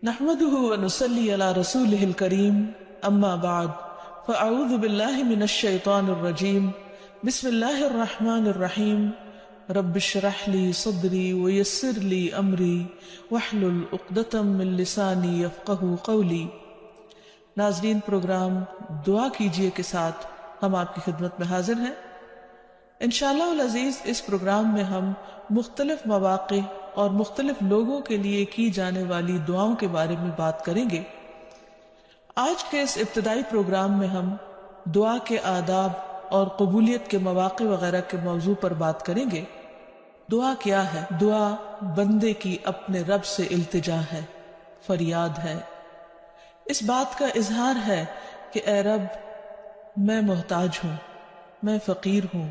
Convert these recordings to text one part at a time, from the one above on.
نحمده ونصلي على رسوله الكريم اما بعد فاعوذ بالله من الشيطان الرجيم بسم الله الرحمن الرحيم رب اشرح لي صدري ويسر لي امري واحلل عقدة من لساني يفقهوا قولي۔ ناظرین، پروگرام دعا کیجئے کے ساتھ ہم آپ کی خدمت میں حاضر ہیں۔ انشاءاللہ العزیز اس پروگرام میں ہم مختلف مواقع اور مختلف لوگوں کے لیے کی جانے والی دعاؤں کے بارے میں بات کریں گے۔ آج کے اس ابتدائی پروگرام میں ہم دعا کے آداب اور قبولیت کے مواقع وغیرہ کے موضوع پر بات کریں گے۔ دعا کیا ہے؟ دعا بندے کی اپنے رب سے التجا ہے، فریاد ہے، اس بات کا اظہار ہے کہ اے رب، میں محتاج ہوں، میں فقیر ہوں،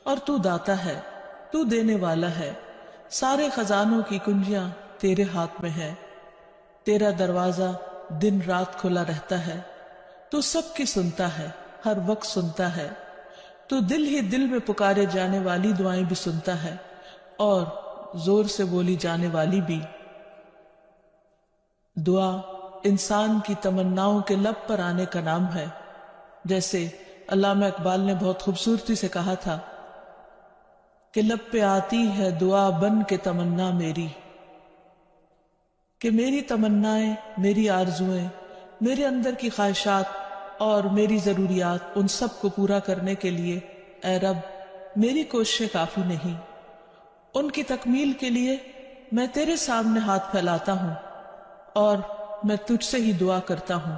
اور تو داتا ہے، تو دینے والا ہے، سارے خزانوں کی کنجیاں تیرے ہاتھ میں ہے، تیرا دروازہ دن رات کھلا رہتا ہے، تو سب کی سنتا ہے، ہر وقت سنتا ہے، تو دل ہی دل میں پکارے جانے والی دعائیں بھی سنتا ہے اور زور سے بولی جانے والی بھی۔ دعا انسان کی تمناؤں کے لب پر آنے کا نام ہے، جیسے علامہ اقبال نے بہت خوبصورتی سے کہا تھا کہ لب پہ آتی ہے دعا بن کے تمنا میری، کہ میری تمنائیں، میری آرزویں، میرے اندر کی خواہشات اور میری ضروریات، ان سب کو پورا کرنے کے لیے اے رب میری کوششیں کافی نہیں، ان کی تکمیل کے لیے میں تیرے سامنے ہاتھ پھیلاتا ہوں اور میں تجھ سے ہی دعا کرتا ہوں۔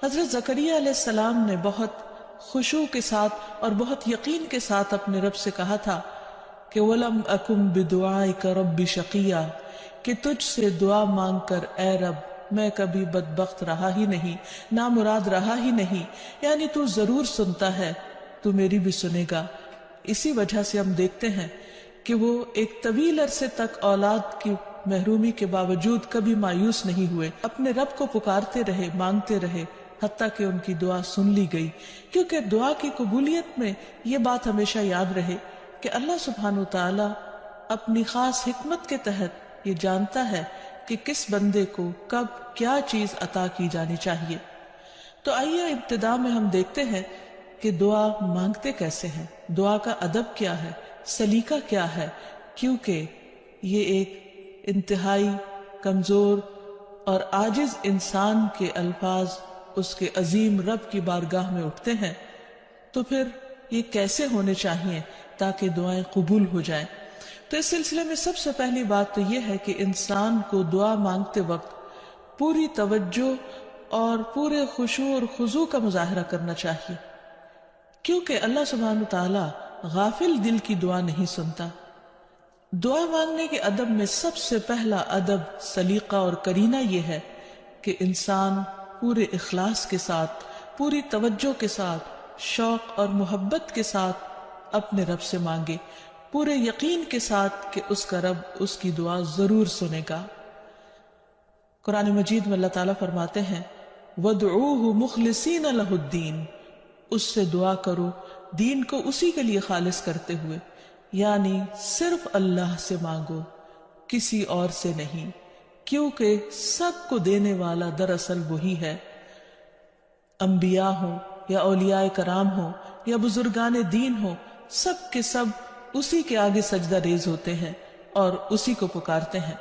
حضرت زکریا علیہ السلام نے بہت خشوع کے ساتھ اور بہت یقین کے ساتھ اپنے رب سے کہا تھا کہ وَلَمْ أَكُمْ بِدُعَائِكَ رَبِّ شَقِيًّا، کہ تجھ سے دعا مانگ کر اے رب میں کبھی بدبخت رہا ہی نہیں، نامراد رہا ہی نہیں، یعنی تو ضرور سنتا ہے، تو میری بھی سنے گا۔ اسی وجہ سے ہم دیکھتے ہیں کہ وہ ایک طویل عرصے تک اولاد کی محرومی کے باوجود کبھی مایوس نہیں ہوئے، اپنے رب کو پکارتے رہے، مانگتے رہے، حتیٰ کہ ان کی دعا سن لی گئی۔ کیونکہ دعا کی قبولیت میں یہ بات ہمیشہ یاد رہے کہ اللہ سبحانہ وتعالی اپنی خاص حکمت کے تحت یہ جانتا ہے کہ کس بندے کو کب کیا چیز عطا کی جانی چاہیے۔ تو آئیے ابتدا میں ہم دیکھتے ہیں کہ دعا مانگتے کیسے ہیں، دعا کا ادب کیا ہے، سلیقہ کیا ہے، کیونکہ یہ ایک انتہائی کمزور اور عاجز انسان کے الفاظ اس کے عظیم رب کی بارگاہ میں اٹھتے ہیں، تو پھر یہ کیسے ہونے چاہیے تاکہ دعائیں قبول ہو جائیں۔ تو اس سلسلے میں سب سے پہلی بات تو یہ ہے کہ انسان کو دعا مانگتے وقت پوری توجہ اور پورے خشوع اور خضوع کا مظاہرہ کرنا چاہیے، کیونکہ اللہ سبحانہ تعالیٰ غافل دل کی دعا نہیں سنتا۔ دعا مانگنے کے ادب میں سب سے پہلا ادب، سلیقہ اور کرینہ یہ ہے کہ انسان پورے اخلاص کے ساتھ، پوری توجہ کے ساتھ، شوق اور محبت کے ساتھ اپنے رب سے مانگے، پورے یقین کے ساتھ کہ اس کا رب اس کی دعا ضرور سنے گا۔ قرآن مجید میں اللہ تعالیٰ فرماتے ہیں وَادْعُوهُ مُخْلِصِينَ لَهُ الدِّينَ، اس سے دعا کرو دین کو اسی کے لیے خالص کرتے ہوئے، یعنی صرف اللہ سے مانگو، کسی اور سے نہیں، کیونکہ سب کو دینے والا دراصل وہی ہے۔ انبیاء ہوں یا اولیاء کرام ہوں یا بزرگان دین ہوں، سب کے سب اسی کے آگے سجدہ ریز ہوتے ہیں اور اسی کو پکارتے ہیں۔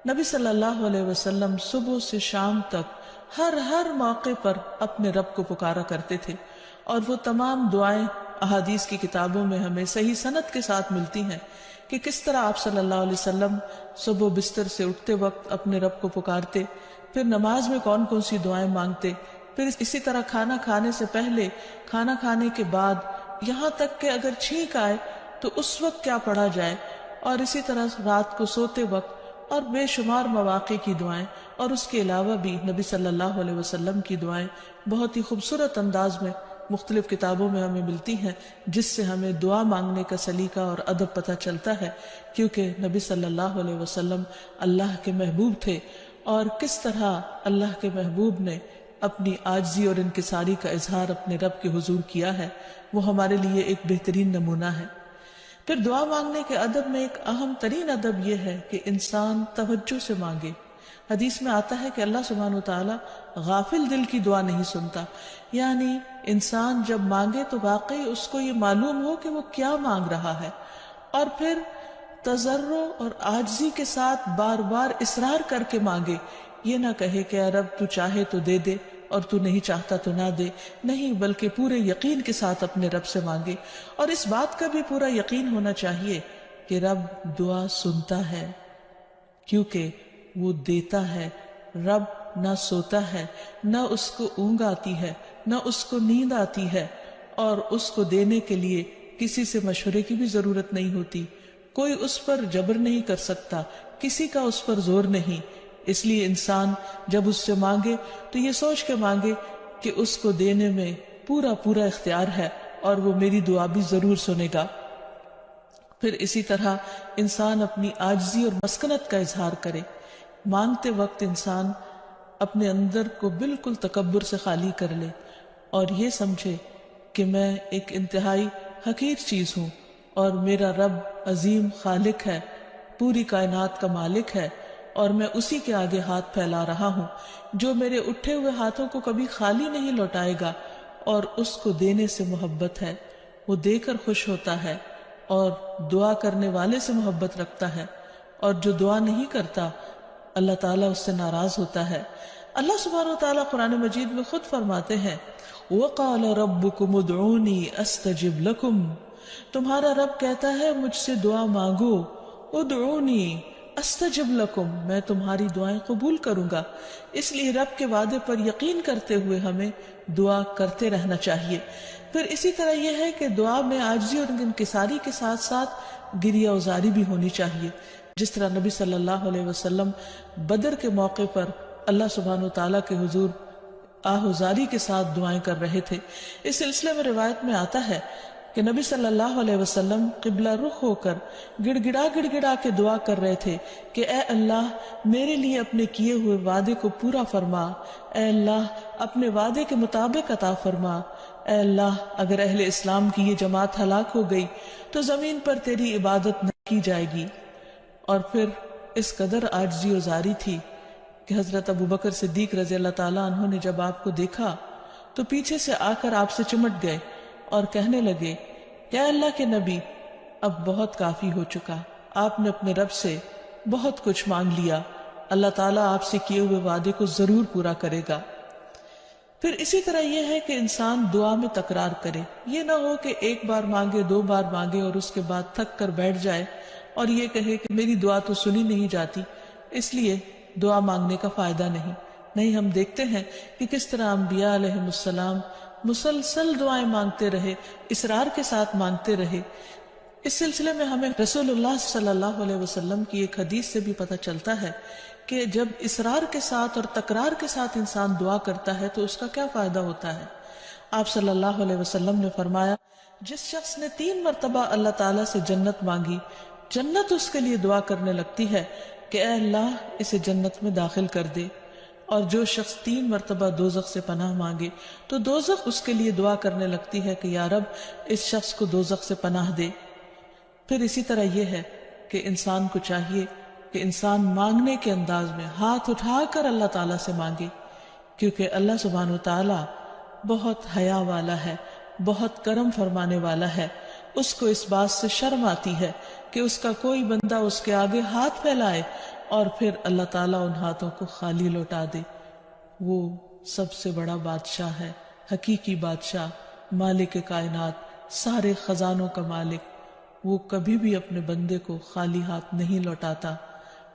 نبی صلی اللہ علیہ وسلم صبح سے شام تک ہر موقع پر اپنے رب کو پکارا کرتے تھے، اور وہ تمام دعائیں احادیث کی کتابوں میں ہمیں صحیح سند کے ساتھ ملتی ہیں کہ کس طرح آپ صلی اللہ علیہ وسلم صبح بستر سے اٹھتے وقت اپنے رب کو پکارتے، پھر نماز میں کون کون سی دعائیں مانگتے، پھر اسی طرح کھانا کھانے سے پہلے، کھانا کھانے کے بعد، یہاں تک کہ اگر چھینک آئے تو اس وقت کیا پڑھا جائے، اور اسی طرح رات کو سوتے وقت، اور بے شمار مواقع کی دعائیں، اور اس کے علاوہ بھی نبی صلی اللہ علیہ وسلم کی دعائیں بہت ہی خوبصورت انداز میں مختلف کتابوں میں ہمیں ملتی ہیں، جس سے ہمیں دعا مانگنے کا سلیقہ اور ادب پتہ چلتا ہے، کیونکہ نبی صلی اللہ علیہ وسلم اللہ کے محبوب تھے، اور کس طرح اللہ کے محبوب نے اپنی عاجزی اور انکساری کا اظہار اپنے رب کے حضور کیا ہے، وہ ہمارے لیے ایک بہترین نمونہ ہے۔ پھر دعا مانگنے کے ادب میں ایک اہم ترین ادب یہ ہے کہ انسان توجہ سے مانگے، حدیث میں آتا ہے کہ اللہ سبحانہ وتعالی غافل دل کی دعا نہیں سنتا، یعنی انسان جب مانگے تو واقعی اس کو یہ معلوم ہو کہ وہ کیا مانگ رہا ہے، اور پھر تضرع اور عاجزی کے ساتھ بار بار اصرار کر کے مانگے، یہ نہ کہے کہ اے رب تو چاہے تو دے دے اور تو نہیں چاہتا تو نہ دے، نہیں، بلکہ پورے یقین کے ساتھ اپنے رب سے مانگے، اور اس بات کا بھی پورا یقین ہونا چاہیے کہ رب دعا سنتا ہے، کیونکہ وہ دیتا ہے۔ رب نہ سوتا ہے، نہ اس کو اونگ آتی ہے، نہ اس کو نیند آتی ہے، اور اس کو دینے کے لیے کسی سے مشورے کی بھی ضرورت نہیں ہوتی، کوئی اس پر جبر نہیں کر سکتا، کسی کا اس پر زور نہیں۔ اس لیے انسان جب اس سے مانگے تو یہ سوچ کے مانگے کہ اس کو دینے میں پورا پورا اختیار ہے اور وہ میری دعا بھی ضرور سنے گا۔ پھر اسی طرح انسان اپنی عاجزی اور مسکنت کا اظہار کرے، مانگتے وقت انسان اپنے اندر کو بالکل تکبر سے خالی کر لے اور یہ سمجھے کہ میں ایک انتہائی حقیر چیز ہوں اور میرا رب عظیم خالق ہے، پوری کائنات کا مالک ہے، اور میں اسی کے آگے ہاتھ پھیلا رہا ہوں جو میرے اٹھے ہوئے ہاتھوں کو کبھی خالی نہیں لوٹائے گا، اور اس کو دینے سے محبت ہے، وہ دے کر خوش ہوتا ہے اور دعا کرنے والے سے محبت رکھتا ہے، اور جو دعا نہیں کرتا اللہ تعالیٰ اس سے ناراض ہوتا ہے۔ اللہ سبحانہ وتعالیٰ قرآن مجید میں خود فرماتے ہیں وَقَالَ رَبُّكُمُ ادْعُونِي أَسْتَجِبْ لَكُمْ، تمہارا رب کہتا ہے مجھ سے دعا مانگو، ادعونی استجب لکم، میں تمہاری دعائیں قبول کروں گا۔ اس لیے رب کے وعدے پر یقین کرتے ہوئے ہمیں دعا کرتے رہنا چاہیے۔ پھر اسی طرح یہ ہے کہ دعا میں عاجزی اور انکساری کے ساتھ ساتھ گریہ وزاری بھی ہونی چاہیے، جس طرح نبی صلی اللہ علیہ وسلم بدر کے موقع پر اللہ سبحانہ وتعالیٰ کے حضور آہوزاری کے ساتھ دعائیں کر رہے تھے۔ اس سلسلے میں روایت میں آتا ہے کہ نبی صلی اللہ علیہ وسلم قبلہ رخ ہو کر گڑ گڑا کے دعا کر رہے تھے کہ اے اللہ میرے لیے اپنے کیے ہوئے وعدے کو پورا فرما، اے اللہ اپنے وعدے کے مطابق عطا فرما، اے اللہ اگر اہل اسلام کی یہ جماعت ہلاک ہو گئی تو زمین پر تیری عبادت نہ کی جائے گی۔ اور پھر اس قدر عاجزی و زاری تھی کہ حضرت ابوبکر صدیق رضی اللہ تعالیٰ عنہ نے جب آپ کو دیکھا تو پیچھے سے آ کر آپ سے چمٹ گئے اور کہنے لگے کہ اے اللہ کے نبی اب بہت کافی ہو چکا، آپ نے اپنے رب سے بہت کچھ مانگ لیا، اللہ تعالیٰ آپ سے کیے ہوئے وعدے کو ضرور پورا کرے گا۔ پھر اسی طرح یہ ہے کہ انسان دعا میں تکرار کرے، یہ نہ ہو کہ ایک بار مانگے، دو بار مانگے اور اس کے بعد تھک کر بیٹھ جائے اور یہ کہے کہ میری دعا تو سنی نہیں جاتی، اس لیے دعا مانگنے کا فائدہ نہیں۔ نہیں، ہم دیکھتے ہیں کہ کس طرح انبیاء علیہ السلام مسلسل دعائیں مانگتے رہے، اصرار کے ساتھ مانگتے رہے۔ اس سلسلے میں ہمیں رسول اللہ صلی اللہ علیہ وسلم کی ایک حدیث سے بھی پتہ چلتا ہے کہ جب اصرار کے ساتھ اور تکرار کے ساتھ انسان دعا کرتا ہے تو اس کا کیا فائدہ ہوتا ہے۔ آپ صلی اللہ علیہ وسلم نے فرمایا جس شخص نے 3 مرتبہ اللہ تعالیٰ سے جنت مانگی، جنت اس کے لیے دعا کرنے لگتی ہے کہ اے اللہ اسے جنت میں داخل کر دے، اور جو شخص 3 مرتبہ دوزخ سے پناہ مانگے تو دوزخ اس کے لیے دعا کرنے لگتی ہے کہ یا رب اس شخص کو دوزخ سے پناہ دے۔ پھر اسی طرح یہ ہے کہ انسان کو چاہیے کہ انسان مانگنے کے انداز میں ہاتھ اٹھا کر اللہ تعالیٰ سے مانگے، کیونکہ اللہ سبحانہ وتعالیٰ بہت حیا والا ہے، بہت کرم فرمانے والا ہے۔ اس کو اس بات سے شرم آتی ہے کہ اس کا کوئی بندہ اس کے آگے ہاتھ پھیلائے اور پھر اللہ تعالیٰ ان ہاتھوں کو خالی لوٹا دے۔ وہ سب سے بڑا بادشاہ ہے، حقیقی بادشاہ، مالک کائنات، سارے خزانوں کا مالک، وہ کبھی بھی اپنے بندے کو خالی ہاتھ نہیں لوٹاتا۔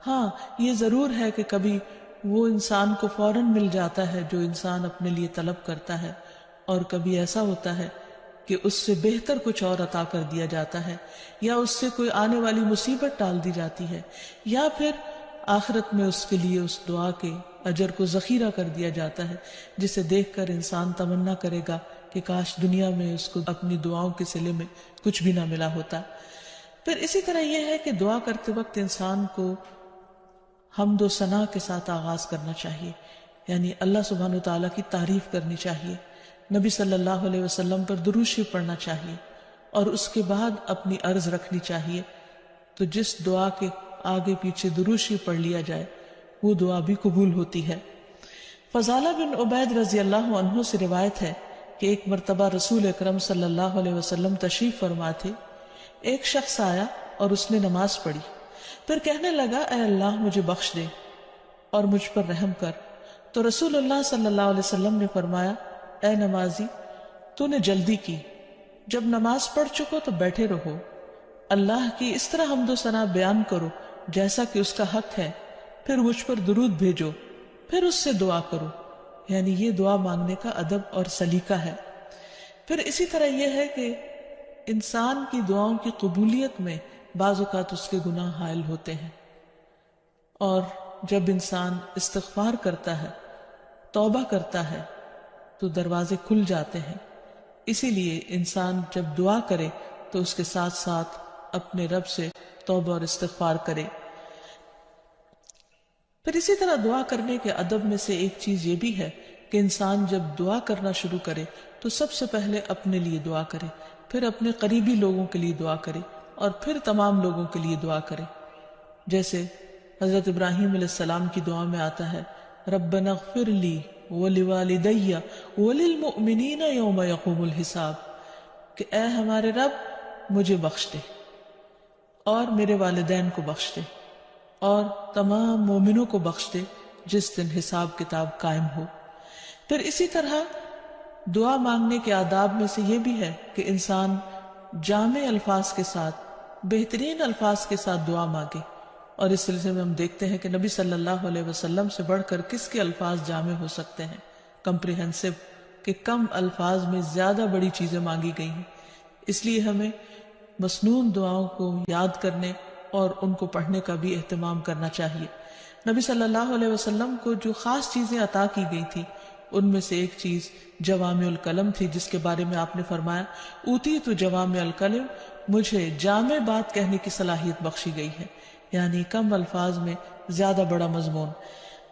ہاں یہ ضرور ہے کہ کبھی وہ انسان کو فوراً مل جاتا ہے جو انسان اپنے لیے طلب کرتا ہے، اور کبھی ایسا ہوتا ہے کہ اس سے بہتر کچھ اور عطا کر دیا جاتا ہے، یا اس سے کوئی آنے والی مصیبت ٹال دی جاتی ہے، یا پھر آخرت میں اس کے لیے اس دعا کے اجر کو ذخیرہ کر دیا جاتا ہے، جسے دیکھ کر انسان تمنا کرے گا کہ کاش دنیا میں اس کو اپنی دعاؤں کے صلے میں کچھ بھی نہ ملا ہوتا۔ پھر اسی طرح یہ ہے کہ دعا کرتے وقت انسان کو حمد و ثنا کے ساتھ آغاز کرنا چاہیے، یعنی اللہ سبحانہ وتعالیٰ کی تعریف کرنی چاہیے، نبی صلی اللہ علیہ وسلم پر درود شریف پڑھنا چاہیے، اور اس کے بعد اپنی عرض رکھنی چاہیے۔ تو جس دعا کے آگے پیچھے درود شریف پڑھ لیا جائے وہ دعا بھی قبول ہوتی ہے۔ فضالہ بن عبید رضی اللہ عنہ سے روایت ہے کہ ایک مرتبہ رسول اکرم صلی اللہ علیہ وسلم تشریف فرما تھے۔ ایک شخص آیا اور اس نے نماز پڑھی، پھر کہنے لگا اے اللہ مجھے بخش دے اور مجھ پر رحم کر۔ تو رسول اللہ صلی اللہ علیہ وسلم نے فرمایا اے نمازی تو نے جلدی کی، جب نماز پڑھ چکو تو بیٹھے رہو، اللہ کی اس طرح حمد و ثنا بیان کرو جیسا کہ اس کا حق ہے، پھر مجھ پر درود بھیجو، پھر اس سے دعا کرو۔ یعنی یہ دعا مانگنے کا ادب اور سلیقہ ہے۔ پھر اسی طرح یہ ہے کہ انسان کی دعاؤں کی قبولیت میں بعض اوقات اس کے گناہ حائل ہوتے ہیں، اور جب انسان استغفار کرتا ہے، توبہ کرتا ہے، تو دروازے کھل جاتے ہیں۔ اسی لیے انسان جب دعا کرے تو اس کے ساتھ ساتھ اپنے رب سے توبہ اور استغفار کرے۔ پھر اسی طرح دعا کرنے کے ادب میں سے ایک چیز یہ بھی ہے کہ انسان جب دعا کرنا شروع کرے تو سب سے پہلے اپنے لیے دعا کرے، پھر اپنے قریبی لوگوں کے لیے دعا کرے، اور پھر تمام لوگوں کے لیے دعا کرے۔ جیسے حضرت ابراہیم علیہ السلام کی دعا میں آتا ہے ربنا اغفر لی ولوالدی وللمؤمنین یوم یقوم الحساب، کہ اے ہمارے رب مجھے بخش دے اور میرے والدین کو بخش دے اور تمام مومنوں کو بخش دے جس دن حساب کتاب قائم ہو۔ پھر اسی طرح دعا مانگنے کے آداب میں سے یہ بھی ہے کہ انسان جامع الفاظ کے ساتھ، بہترین الفاظ کے ساتھ دعا مانگے، اور اس سلسلے میں ہم دیکھتے ہیں کہ نبی صلی اللہ علیہ وسلم سے بڑھ کر کس کے الفاظ جامع ہو سکتے ہیں، کمپریہنسو، کہ کم الفاظ میں زیادہ بڑی چیزیں مانگی گئی ہیں۔ اس لیے ہمیں مسنون دعاؤں کو یاد کرنے اور ان کو پڑھنے کا بھی اہتمام کرنا چاہیے۔ نبی صلی اللہ علیہ وسلم کو جو خاص چیزیں عطا کی گئی تھی ان میں سے ایک چیز جوامع الکلم تھی، جس کے بارے میں آپ نے فرمایا اوتیت جوامع الکلم، مجھے جامع بات کہنے کی صلاحیت بخشی گئی ہے، یعنی کم الفاظ میں زیادہ بڑا مضمون۔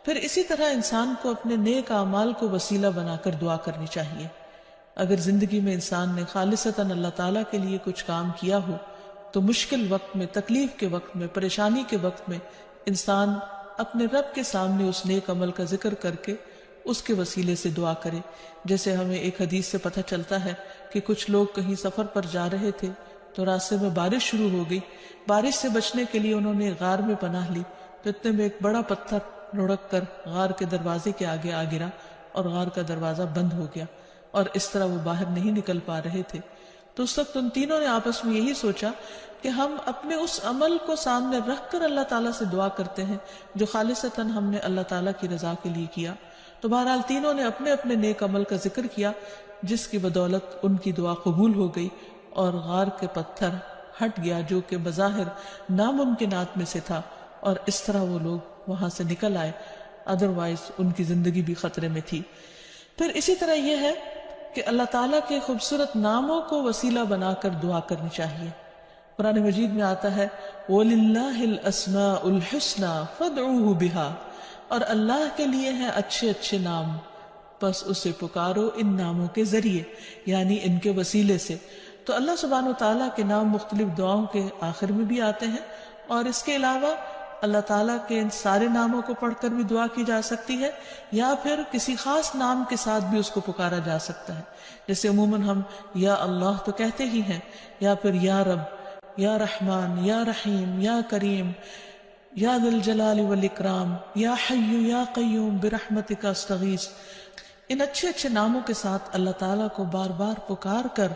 پھر اسی طرح انسان کو اپنے نیک اعمال کو وسیلہ بنا کر دعا کرنی چاہیے۔ اگر زندگی میں انسان نے خالصتاً اللہ تعالیٰ کے لیے کچھ کام کیا ہو تو مشکل وقت میں، تکلیف کے وقت میں، پریشانی کے وقت میں انسان اپنے رب کے سامنے اس نیک عمل کا ذکر کر کے اس کے وسیلے سے دعا کرے۔ جیسے ہمیں ایک حدیث سے پتہ چلتا ہے کہ کچھ لوگ کہیں سفر پر جا رہے تھے تو راستے میں بارش شروع ہو گئی، بارش سے بچنے کے لیے انہوں نے غار میں پناہ لی، تو اتنے میں ایک بڑا پتھر لڑک کر غار کے دروازے کے آگے آ گرا اور غار کا دروازہ بند ہو گیا، اور اس طرح وہ باہر نہیں نکل پا رہے تھے۔ تو اس وقت ان تینوں نے آپس میں یہی سوچا کہ ہم اپنے اس عمل کو سامنے رکھ کر اللہ تعالیٰ سے دعا کرتے ہیں جو خالصتاً ہم نے اللہ تعالیٰ کی رضا کے لیے کیا۔ تو بہرحال تینوں نے اپنے اپنے نیک عمل کا ذکر کیا، جس کی بدولت ان کی دعا قبول ہو گئی اور غار کے پتھر ہٹ گیا جو کہ بظاہر ناممکنات میں سے تھا، اور اس طرح وہ لوگ وہاں سے نکل آئے، ادروائز ان کی زندگی بھی خطرے میں تھی۔ پھر اسی طرح یہ ہے کہ اللہ تعالیٰ کے خوبصورت ناموں کو وسیلہ بنا کر دعا کرنی چاہیے۔ قرآن مجید میں آتا ہے وَلِلَّهِ الْأَسْمَاءُ الْحُسْنَى فَادْعُوهُ بِهَا، اور اللہ کے لیے ہیں اچھے اچھے نام، بس اسے پکارو ان ناموں کے ذریعے، یعنی ان کے وسیلے سے۔ تو اللہ سبحانہ وتعالیٰ کے نام مختلف دعاؤں کے آخر میں بھی آتے ہیں، اور اس کے علاوہ اللہ تعالیٰ کے ان سارے ناموں کو پڑھ کر بھی دعا کی جا سکتی ہے، یا پھر کسی خاص نام کے ساتھ بھی اس کو پکارا جا سکتا ہے۔ جیسے عموماً ہم یا اللہ تو کہتے ہی ہیں، یا پھر یا رب، یا رحمان، یا رحیم، یا کریم، یا ذی الجلال والاکرام، یا حی یا قیوم برحمتک استغیث۔ ان اچھے اچھے ناموں کے ساتھ اللہ تعالیٰ کو بار بار پکار کر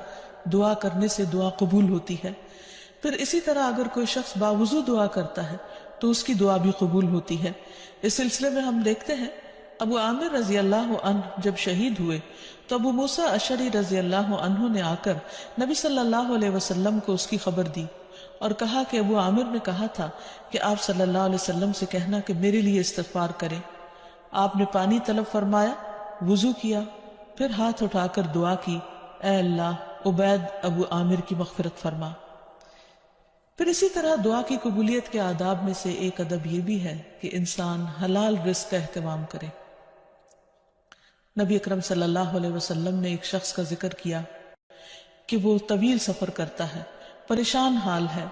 دعا کرنے سے دعا قبول ہوتی ہے۔ پھر اسی طرح اگر کوئی شخص باوضو دعا کرتا ہے تو اس کی دعا بھی قبول ہوتی ہے۔ اس سلسلے میں ہم دیکھتے ہیں ابو عامر رضی اللہ عنہ جب شہید ہوئے تو ابو موسیٰ اشعری رضی اللہ عنہ نے آ کر نبی صلی اللہ علیہ وسلم کو اس کی خبر دی اور کہا کہ ابو عامر نے کہا تھا کہ آپ صلی اللہ علیہ وسلم سے کہنا کہ میرے لیے استغفار کریں۔ آپ نے پانی طلب فرمایا، وضو کیا، پھر ہاتھ اٹھا کر دعا کی، اے اللہ عبید ابو عامر کی مغفرت فرما۔ پھر اسی طرح دعا کی قبولیت کے آداب میں سے ایک ادب یہ بھی ہے کہ انسان حلال رزق کا اہتمام کرے۔ نبی اکرم صلی اللہ علیہ وسلم نے ایک شخص کا ذکر کیا کہ وہ طویل سفر کرتا ہے، پریشان حال ہے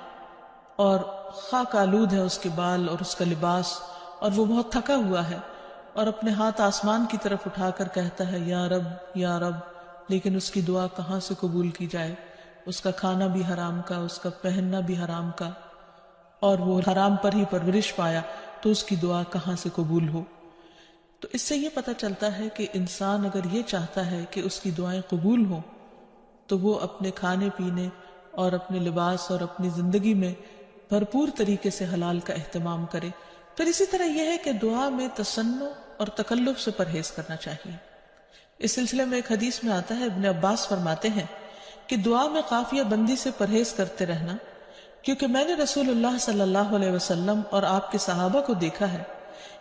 اور خاک آلود ہے اس کے بال اور اس کا لباس، اور وہ بہت تھکا ہوا ہے اور اپنے ہاتھ آسمان کی طرف اٹھا کر کہتا ہے یا رب یا رب، لیکن اس کی دعا کہاں سے قبول کی جائے؟ اس کا کھانا بھی حرام کا، اس کا پہننا بھی حرام کا، اور وہ حرام پر ہی پرورش پایا، تو اس کی دعا کہاں سے قبول ہو؟ تو اس سے یہ پتہ چلتا ہے کہ انسان اگر یہ چاہتا ہے کہ اس کی دعائیں قبول ہوں تو وہ اپنے کھانے پینے اور اپنے لباس اور اپنی زندگی میں بھرپور طریقے سے حلال کا اہتمام کرے۔ پھر اسی طرح یہ ہے کہ دعا میں تصنع اور تکلف سے پرہیز کرنا چاہیے۔ اس سلسلے میں ایک حدیث میں آتا ہے، ابن عباس فرماتے ہیں کہ دعا میں قافیہ بندی سے پرہیز کرتے رہنا، کیونکہ میں نے رسول اللہ صلی اللہ علیہ وسلم اور آپ کے صحابہ کو دیکھا ہے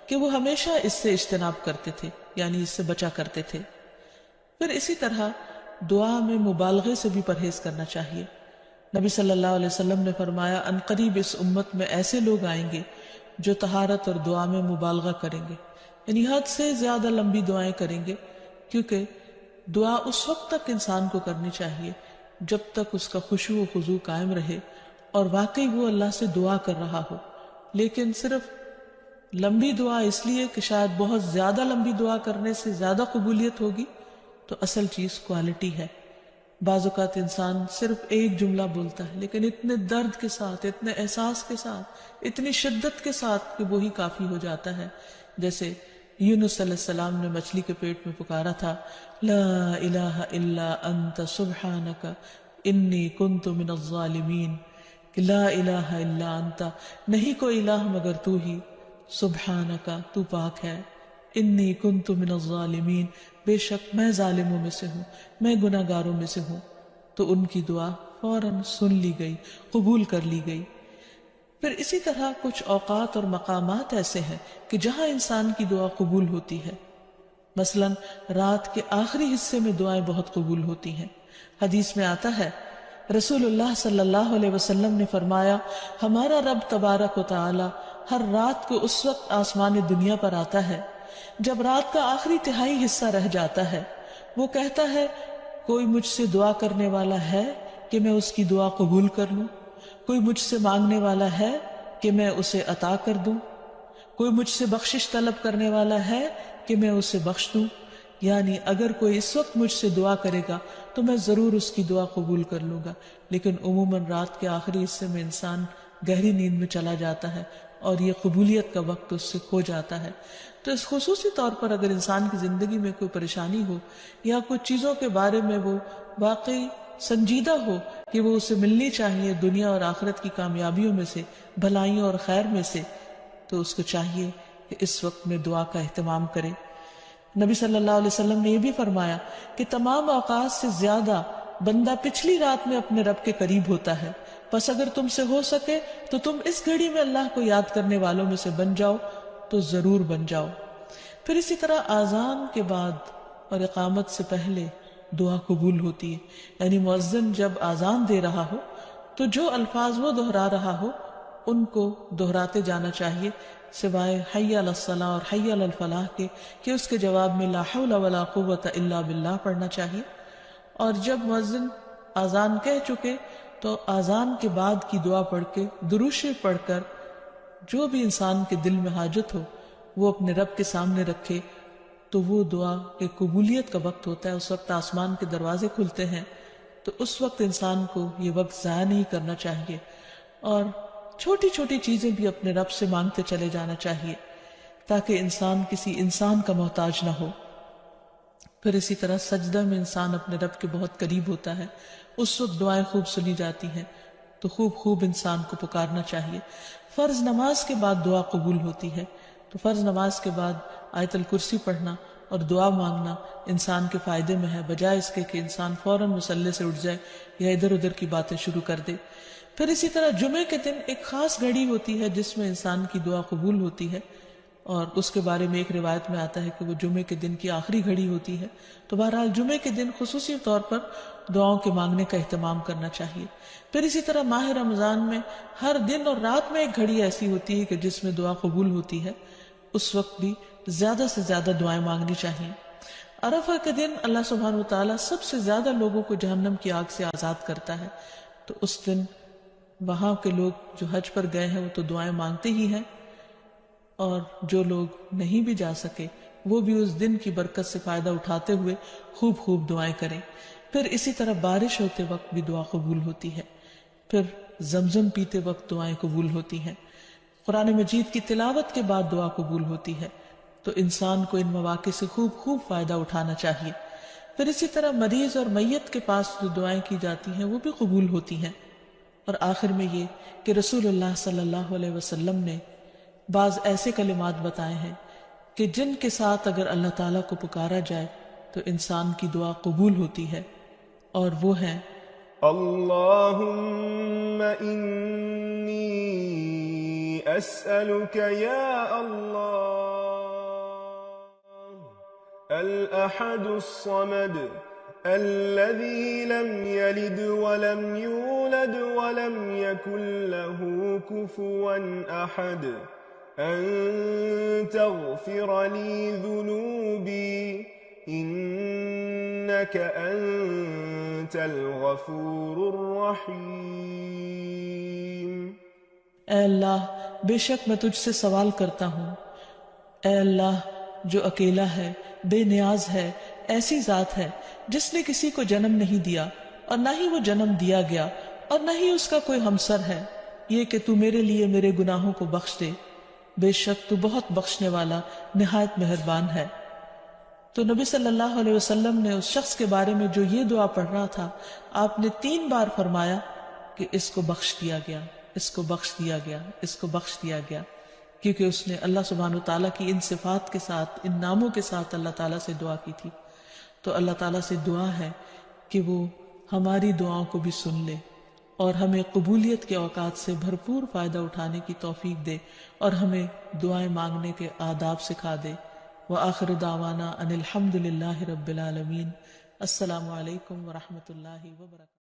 کہ وہ ہمیشہ اس سے اجتناب کرتے تھے، یعنی اس سے بچا کرتے تھے۔ پھر اسی طرح دعا میں مبالغے سے بھی پرہیز کرنا چاہیے۔ نبی صلی اللہ علیہ وسلم نے فرمایا عنقریب اس امت میں ایسے لوگ آئیں گے جو طہارت اور دعا میں مبالغہ کریں گے، یعنی حد سے زیادہ لمبی دعائیں کریں گے، کیونکہ دعا اس وقت تک انسان کو کرنی چاہیے جب تک اس کا خشوع و خضوع قائم رہے اور واقعی وہ اللہ سے دعا کر رہا ہو۔ لیکن صرف لمبی دعا اس لیے کہ شاید بہت زیادہ لمبی دعا کرنے سے زیادہ قبولیت ہوگی، تو اصل چیز کوالٹی ہے۔ بعض اوقات انسان صرف ایک جملہ بولتا ہے لیکن اتنے درد کے ساتھ، اتنے احساس کے ساتھ، اتنی شدت کے ساتھ کہ وہی کافی ہو جاتا ہے۔ جیسے یونس علیہ السلام نے مچھلی کے پیٹ میں پکارا تھا، لا الہ الا انت سبحانک انی کنت من الظالمین، کہ لا الہ الا انت، نہیں کوئی الہ مگر تو ہی، سبحانکا تو پاک ہے، انی کنت من الظالمین بے شک میں ظالموں میں سے ہوں، میں گناہ گاروں میں سے ہوں۔ تو ان کی دعا فوراً سن لی گئی، قبول کر لی گئی۔ پھر اسی طرح کچھ اوقات اور مقامات ایسے ہیں کہ جہاں انسان کی دعا قبول ہوتی ہے، مثلا رات کے آخری حصے میں دعائیں بہت قبول ہوتی ہیں۔ حدیث میں آتا ہے رسول اللہ صلی اللہ علیہ وسلم نے فرمایا ہمارا رب تبارک و تعالی ہر رات کو اس وقت آسمان دنیا پر آتا ہے جب رات کا آخری تہائی حصہ رہ جاتا ہے، وہ کہتا ہے کوئی مجھ سے دعا کرنے والا ہے کہ میں اس کی دعا قبول کر لوں؟ کوئی مجھ سے مانگنے والا ہے کہ میں اسے عطا کر دوں؟ کوئی مجھ سے بخشش طلب کرنے والا ہے کہ میں اسے بخش دوں؟ یعنی اگر کوئی اس وقت مجھ سے دعا کرے گا تو میں ضرور اس کی دعا قبول کر لوں گا۔ لیکن عموماً رات کے آخری حصے میں انسان گہری نیند میں چلا جاتا ہے اور یہ قبولیت کا وقت اس سے کھو جاتا ہے۔ تو اس خصوصی طور پر اگر انسان کی زندگی میں کوئی پریشانی ہو یا کچھ چیزوں کے بارے میں وہ واقعی سنجیدہ ہو کہ وہ اسے ملنی چاہیے دنیا اور آخرت کی کامیابیوں میں سے، بھلائیوں اور خیر میں سے، تو اس کو چاہیے کہ اس وقت میں دعا کا اہتمام کرے۔ نبی صلی اللہ علیہ وسلم نے یہ بھی فرمایا کہ تمام اوقات سے زیادہ بندہ پچھلی رات میں اپنے رب کے قریب ہوتا ہے، پس اگر تم سے ہو سکے تو تم اس گھڑی میں اللہ کو یاد کرنے والوں میں سے بن جاؤ تو ضرور بن جاؤ۔ پھر اسی طرح آذان کے بعد اور اقامت سے پہلے دعا قبول ہوتی ہے، یعنی مؤذن جب آذان دے رہا ہو تو جو الفاظ وہ دہرا رہا ہو ان کو دہراتے جانا چاہیے، سوائے حی علی الصلاۃ اور حی علی الفلاح کے کہ اس کے جواب میں لا حول ولا قوت الا باللہ پڑھنا چاہیے۔ اور جب مؤذن آذان کہہ چکے تو آذان کے بعد کی دعا پڑھ کے درود شریف پڑھ کر جو بھی انسان کے دل میں حاجت ہو وہ اپنے رب کے سامنے رکھے، تو وہ دعا کے قبولیت کا وقت ہوتا ہے، اس وقت آسمان کے دروازے کھلتے ہیں۔ تو اس وقت انسان کو یہ وقت ضائع نہیں کرنا چاہیے اور چھوٹی چھوٹی چیزیں بھی اپنے رب سے مانگتے چلے جانا چاہیے تاکہ انسان کسی انسان کا محتاج نہ ہو۔ پھر اسی طرح سجدہ میں انسان اپنے رب کے بہت قریب ہوتا ہے، اس وقت دعائیں خوب سنی جاتی ہیں، تو خوب انسان کو پکارنا چاہیے۔ فرض نماز کے بعد دعا قبول ہوتی ہے، تو فرض نماز کے بعد آیت الکرسی پڑھنا اور دعا مانگنا انسان کے فائدے میں ہے، بجائے اس کے کہ انسان فوراً مصلی سے اٹھ جائے یا ادھر ادھر کی باتیں شروع کر دے۔ پھر اسی طرح جمعے کے دن ایک خاص گھڑی ہوتی ہے جس میں انسان کی دعا قبول ہوتی ہے، اور اس کے بارے میں ایک روایت میں آتا ہے کہ وہ جمعے کے دن کی آخری گھڑی ہوتی ہے۔ تو بہرحال جمعے کے دن خصوصی طور پر دعاؤں کے مانگنے کا اہتمام کرنا چاہیے۔ پھر اسی طرح ماہ رمضان میں ہر دن اور رات میں ایک گھڑی ایسی ہوتی ہے کہ جس میں دعا قبول ہوتی ہے، اس وقت بھی زیادہ سے زیادہ دعائیں مانگنی چاہیے۔ عرفہ کے دن اللہ سبحانہ وتعالیٰ سب سے زیادہ لوگوں کو جہنم کی آگ سے آزاد کرتا ہے، تو اس دن وہاں کے لوگ جو حج پر گئے ہیں وہ تو دعائیں مانگتے ہی ہیں، اور جو لوگ نہیں بھی جا سکے وہ بھی اس دن کی برکت سے فائدہ اٹھاتے ہوئے خوب خوب دعائیں کریں. پھر اسی طرح بارش ہوتے وقت بھی دعا قبول ہوتی ہے. پھر زمزم پیتے وقت دعائیں قبول ہوتی ہیں. قرآن مجید کی تلاوت کے بعد دعا قبول ہوتی ہے. تو انسان کو ان مواقع سے خوب خوب فائدہ اٹھانا چاہیے. پھر اسی طرح مریض اور میت کے پاس جو دعائیں کی جاتی ہیں وہ بھی قبول ہوتی ہیں. اور آخر میں یہ کہ رسول اللہ صلی اللہ علیہ وسلم نے بعض ایسے کلمات بتائے ہیں کہ جن کے ساتھ اگر اللہ تعالیٰ کو پکارا جائے تو انسان کی دعا قبول ہوتی ہے، اور وہ ہیں: اللہم انی اسألک یا اللہ الاحد الصمد الذي لم يلد ولم يولد ولم يكن له كفوا أحد أن تغفر لي ذنوبي إنك أنت الغفور الرحيم. اے اللہ، بے شک میں تجھ سے سوال کرتا ہوں، اے اللہ جو اکیلا ہے، بے نیاز ہے، ایسی ذات ہے جس نے کسی کو جنم نہیں دیا اور نہ ہی وہ جنم دیا گیا اور نہ ہی اس کا کوئی ہمسر ہے، یہ کہ تو میرے لیے میرے گناہوں کو بخش دے، بے شک تو بہت بخشنے والا نہایت مہربان ہے. تو نبی صلی اللہ علیہ وسلم نے اس شخص کے بارے میں جو یہ دعا پڑھ رہا تھا، آپ نے 3 بار فرمایا کہ اس کو بخش دیا گیا، اس کو بخش دیا گیا، اس کو بخش دیا گیا، کیونکہ اس نے اللہ سبحانہ وتعالیٰ کی ان صفات کے ساتھ، ان ناموں کے ساتھ اللہ تعالیٰ سے دعا کی تھی. تو اللہ تعالیٰ سے دعا ہے کہ وہ ہماری دعاؤں کو بھی سن لے اور ہمیں قبولیت کے اوقات سے بھرپور فائدہ اٹھانے کی توفیق دے اور ہمیں دعائیں مانگنے کے آداب سکھا دے. وآخر دعوانا ان الحمد للہ رب العالمین. السلام علیکم ورحمۃ اللہ وبرکاتہ.